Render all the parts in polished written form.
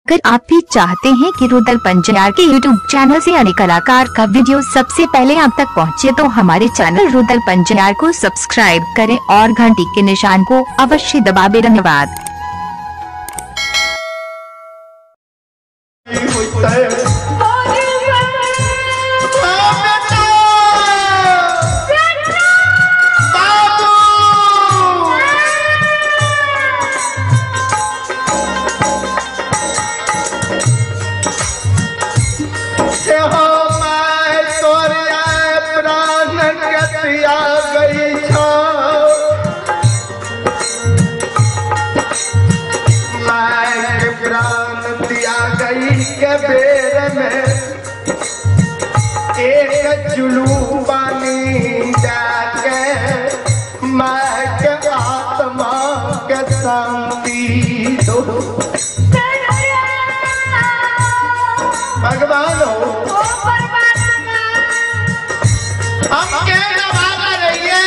अगर आप भी चाहते हैं कि रुदल पंजनार के YouTube चैनल से अन्य कलाकार का वीडियो सबसे पहले आप तक पहुंचे, तो हमारे चैनल रुदल पंजनार को सब्सक्राइब करें और घंटी के निशान को अवश्य दबाएं। धन्यवाद। के बेर में एक जुलूम बानी जाके मैं के आत्मा के शांति दो। भगवान हो हम के नवाला रहिए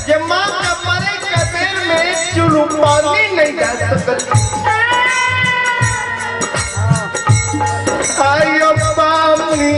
कि माँ के मरे के बेर में एक जुलूम बानी नहीं जा सकती। आयो पानी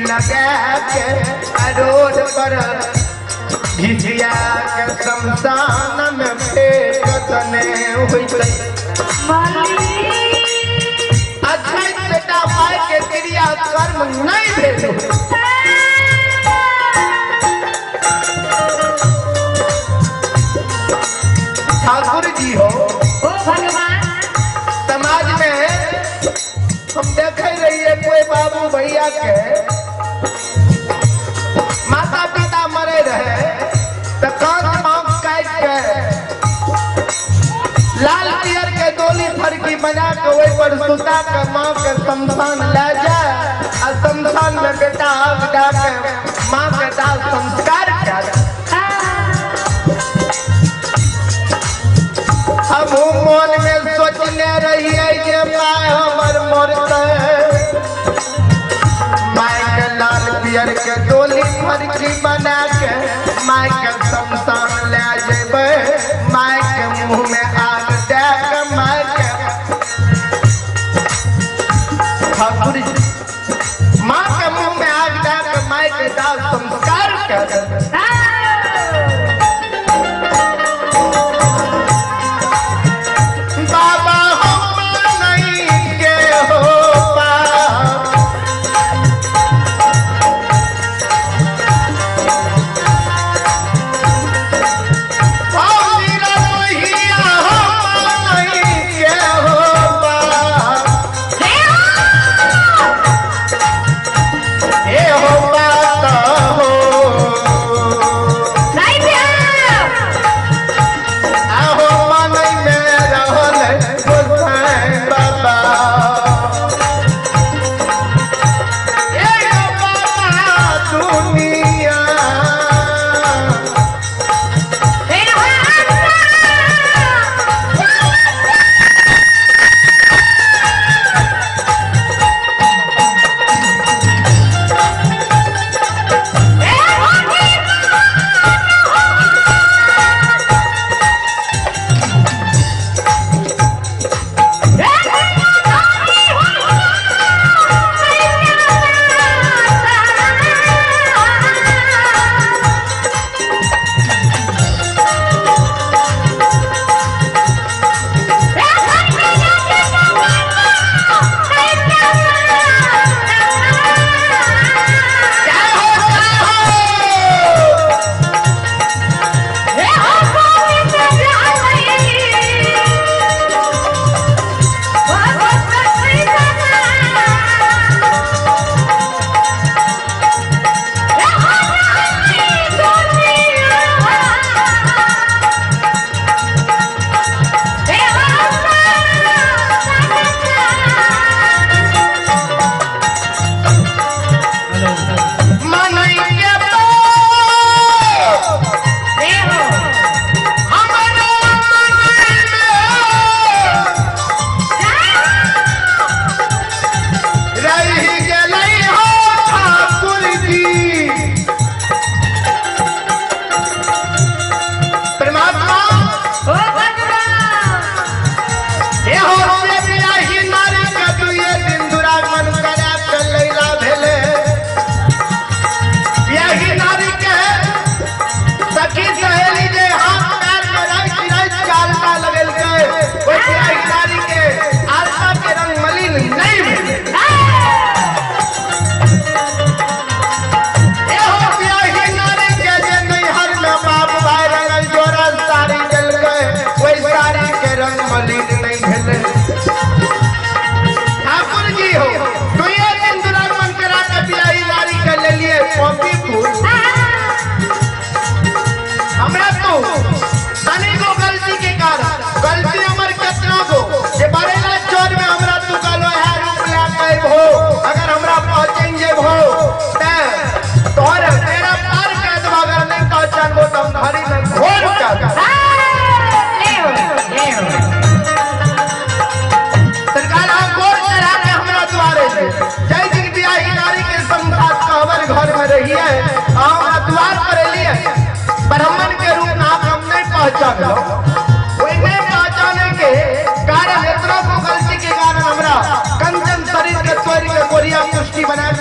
लगा के रोड पर घिसिया के शमशान में फेंकने हुई। अच्छा बेटा माय के क्रिया कर्म नहीं भेजो। ठाकुर जी हो भगवान, समाज में हम देखे रहिए कोई बाबू भैया के माता पिता मरे रहे तो कांच मांग काट के लाल पियर के डोली फरकी बना के वही पर सुता के माँ के शमशान ले जाए और शमशान में बेटा आग डाल के माँ के दाल संस्कार किया जाए। हम मन में सोचने रहिए कि माँ हमर मरते लाल पियर के डोली फरकी बना के माय के शमशान ले जेबे, माय के मुंह में आग दे के माय के ठाकुर जी माँ के मुंह में आग दे के माय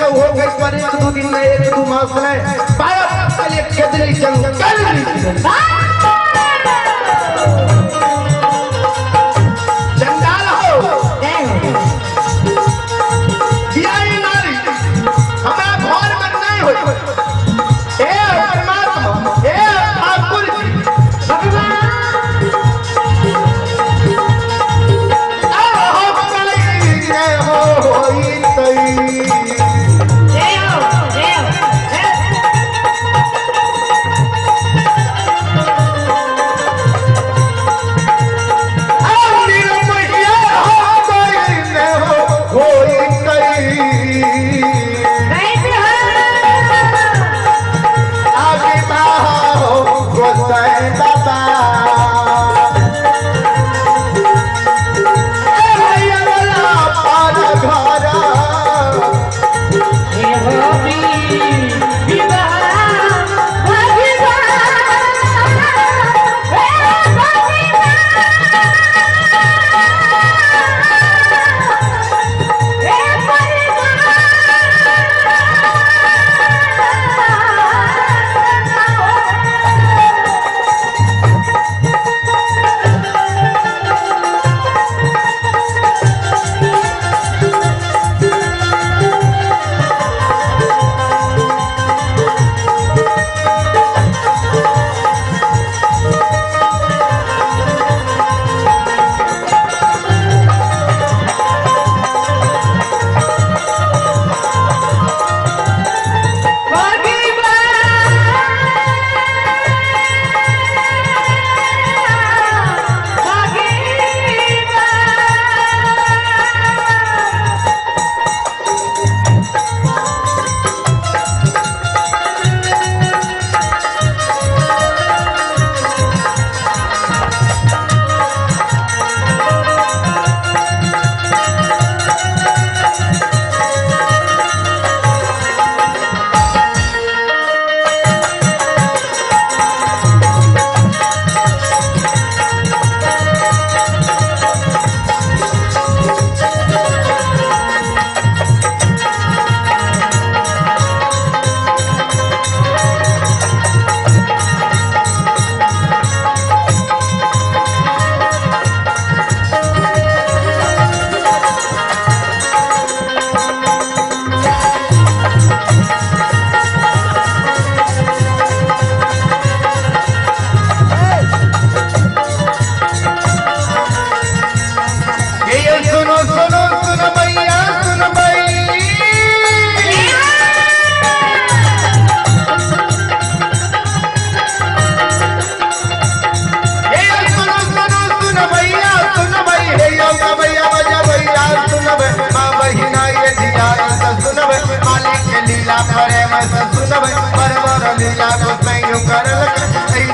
के हो गई पर एक दो दिन में एक दो मास में पाया कल एक खेतली जंगल जंगल हो बियाई नारी हमारा घर में नहीं हो ए परमात्मा ए ठाकुर जी भगवान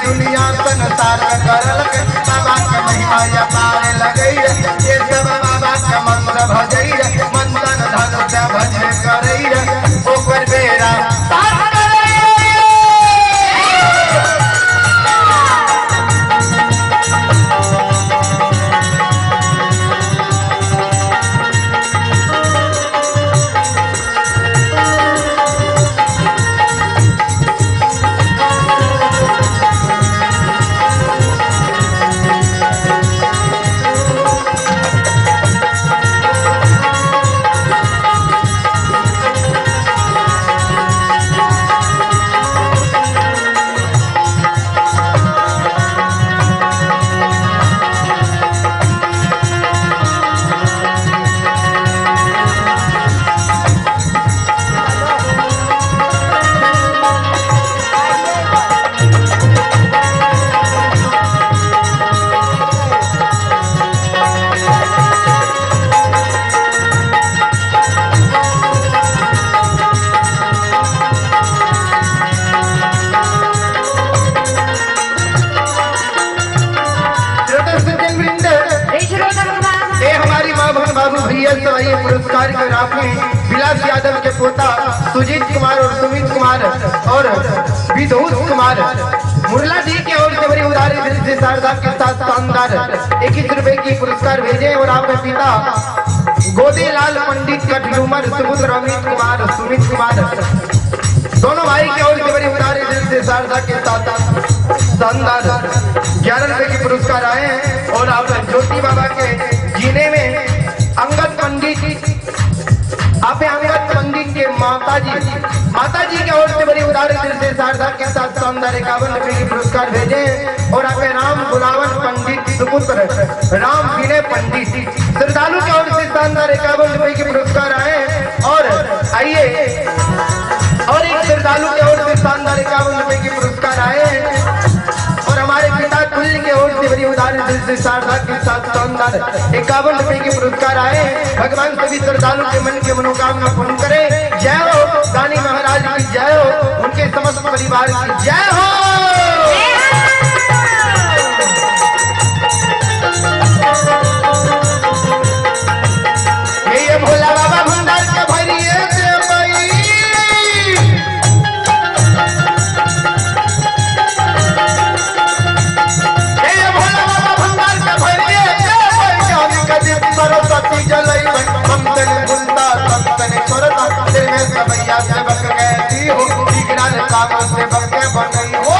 दुनिया संसार करलक बाबा के महिमा या पार लगई ये सब बाबा के मंत्र भजई मंत्र धन से भजन करई ओकर बेरा पुरस्कार के राशि विलास यादव के पोता सुजीत कुमार और सुमित कुमार और विधूत कुमार मुरला जी के ओर से बड़ी उदारी दिल से शारदा के साथ शानदार 21 रुपए की पुरस्कार भेजे और आपके पिता गोदीलाल पंडित कटलूमर सुपुत्र अमित कुमार सुमित कुमार दोनों भाई की ओर से बड़ी उदारी दिल से शारदा के साथ शानदार 11 रुपए के पुरस्कार आए हैं। और आप ज्योति बाबा के जीने में अंगद पंडित आप अंगद पंडित के माता जी की ओर से बड़ी उदारी दिल से शारदा के साथ शानदार 51 रुपए के पुरस्कार भेजे। और आप राम गुलावन पंडित सुपुत्र राम विनय पंडित श्रद्धालु की ओर से शानदार 51 रुपए के पुरस्कार आए। और आइए और एक श्रद्धालु की ओर से शानदार 51 रुपए के पुरस्कार आए। और हमारे पिता तुल्य की ओर से बड़ी उदारी दिल से शारदा के साथ शानदार 51 रुपए के पुरस्कार आए। भगवान सभी श्रद्धालु के मन के मनोकामना पूर्ण करे। जय हो दानी महाराज की जय हो, उनके समस्त परिवार की जय हो। ये भोला बाबा भंडार के भरिए से भई ये भोला बाबा भंडार के भरिए से भई जानी कदी सरस्वती जलई हमतन गुलता संतन छोरता दिल में सबैया से बक गई हो बिगड़न कागज से बक के बनई हो।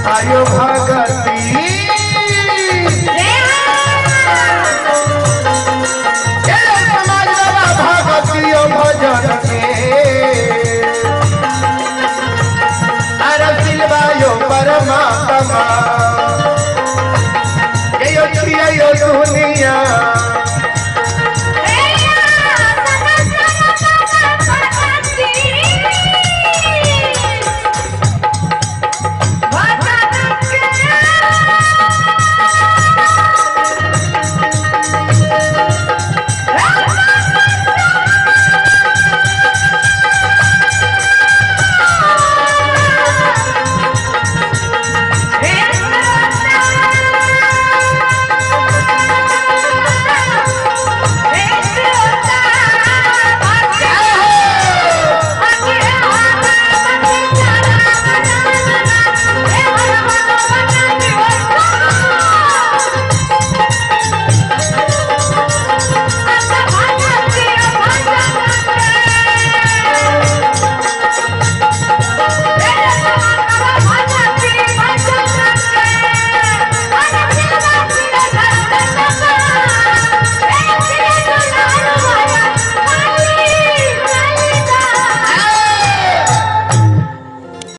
आयो भगती समाज बाबा भगती भजन के अरे सिलवायो परमात्मा